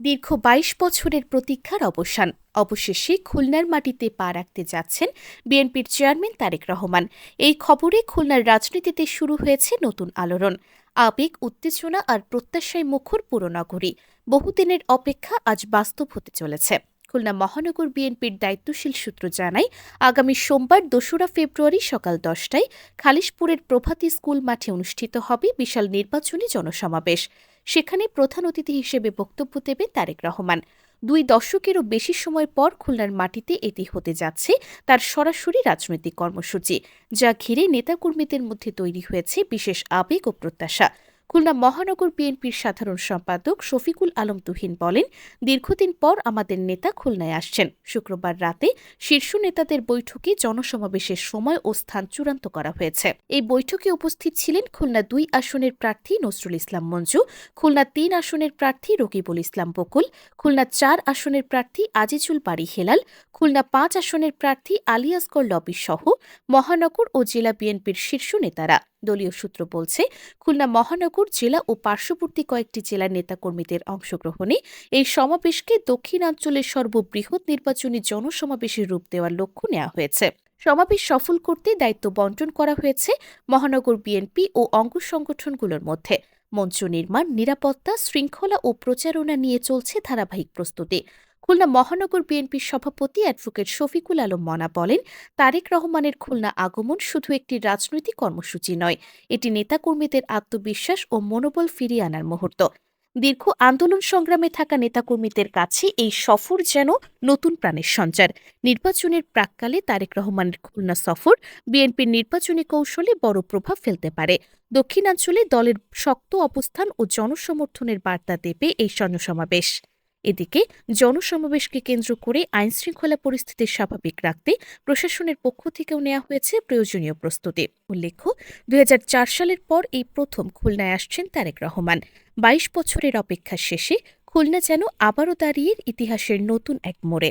দীর্ঘ ২২ বছরের প্রতীক্ষার অবসান। অবশেষে খুলনার মাটিতে পা রাখতে যাচ্ছেন বিএনপির চেয়ারম্যান তারেক রহমান। এই খবরে খুলনার রাজনীতিতে শুরু হয়েছে নতুন আলোড়ন। আবেগ, উত্তেজনা আর প্রত্যাশায় মুখর পুরো নগরী। বহুদিনের অপেক্ষা আজ বাস্তব হতে চলেছে। খুলনা মহানগর বিএনপির দায়িত্বশীল সূত্র জানায়, আগামী সোমবার ২রা ফেব্রুয়ারি সকাল ১০টায় খালিশপুরের প্রভাতী স্কুল মাঠে অনুষ্ঠিত হবে বিশাল নির্বাচনী জনসমাবেশ। সেখানে প্রধান অতিথি হিসেবে বক্তব্য দেবেন তারেক রহমান। ২ দশকেরও বেশি সময় পর খুলনার মাটিতে এটি হতে যাচ্ছে তার সরাসরি রাজনৈতিক কর্মসূচি, যা ঘিরে নেতাকর্মীদের মধ্যে তৈরি হয়েছে বিশেষ আবেগ ও প্রত্যাশা। খুলনা মহানগর বিএনপির সাধারণ সম্পাদক শফিকুল আলম তুহিন বলেন, দীর্ঘদিন পর আমাদের নেতা খুলনায় আসছেন। শুক্রবার রাতে শীর্ষ নেতাদের বৈঠকে জনসমাবেশের সময় ও স্থান চূড়ান্ত করা হয়েছে। এই বৈঠকে উপস্থিত ছিলেন খুলনা ২ আসনের প্রার্থী নজরুল ইসলাম মঞ্জু, খুলনা ৩ আসনের প্রার্থী রকিবুল ইসলাম বকুল, খুলনা ৪ আসনের প্রার্থী আজিজুল বারী হেলাল, খুলনা ৫ আসনের প্রার্থী আলী আসগর লবি সহ মহানগর ও জেলা বিএনপির শীর্ষ নেতারা। দলীয় সূত্র বলছে, খুলনা মহানগর, জেলা ও পার্শ্ববর্তী কয়েকটি জেলার নেতাকর্মীদের অংশগ্রহণে এই সমাবেশকে দক্ষিণাঞ্চলের সর্ববৃহৎ নির্বাচনী জনসমাবেশের রূপ দেওয়ার লক্ষ্য নেওয়া হয়েছে। সমাবেশ সফল করতে দায়িত্ব বণ্টন করা হয়েছে মহানগর বিএনপি ও অঙ্গ সংগঠনগুলোর মধ্যে। মঞ্চ নির্মাণ, নিরাপত্তা, শৃঙ্খলা ও প্রচারণা নিয়ে চলছে ধারাবাহিক প্রস্তুতি। খুলনা মহানগর বিএনপির সভাপতি অ্যাডভোকেট শফিকুল আলম মনা বলেন, তারেক রহমানের খুলনা আগমন শুধু একটি রাজনৈতিক কর্মসূচি নয়, এটি নেতাকর্মীদের আত্মবিশ্বাস ও মনোবল ফিরিয়ে আনার মুহূর্ত। দীর্ঘ আন্দোলন সংগ্রামে থাকা নেতাকর্মীদের কাছে এই সফর যেন নতুন প্রাণের সঞ্চার। নির্বাচনের প্রাক্কালে তারেক রহমানের খুলনা সফর বিএনপির নির্বাচনী কৌশলে বড় প্রভাব ফেলতে পারে। দক্ষিণাঞ্চলে দলের শক্ত অবস্থান ও জনসমর্থনের বার্তা দেবে এই জনসমাবেশ। এদিকে জনসমাবেশকে কেন্দ্র করে আইনশৃঙ্খলা পরিস্থিতি স্বাভাবিক রাখতে প্রশাসনের পক্ষ থেকেও নেওয়া হয়েছে প্রয়োজনীয় প্রস্তুতি। উল্লেখ্য, ২০০৪ সালের পর এই প্রথম খুলনায় আসছেন তারেক রহমান। ২২ বছরের অপেক্ষা শেষে খুলনা যেন আবারও দাঁড়িয়ে ইতিহাসের নতুন এক মোড়ে।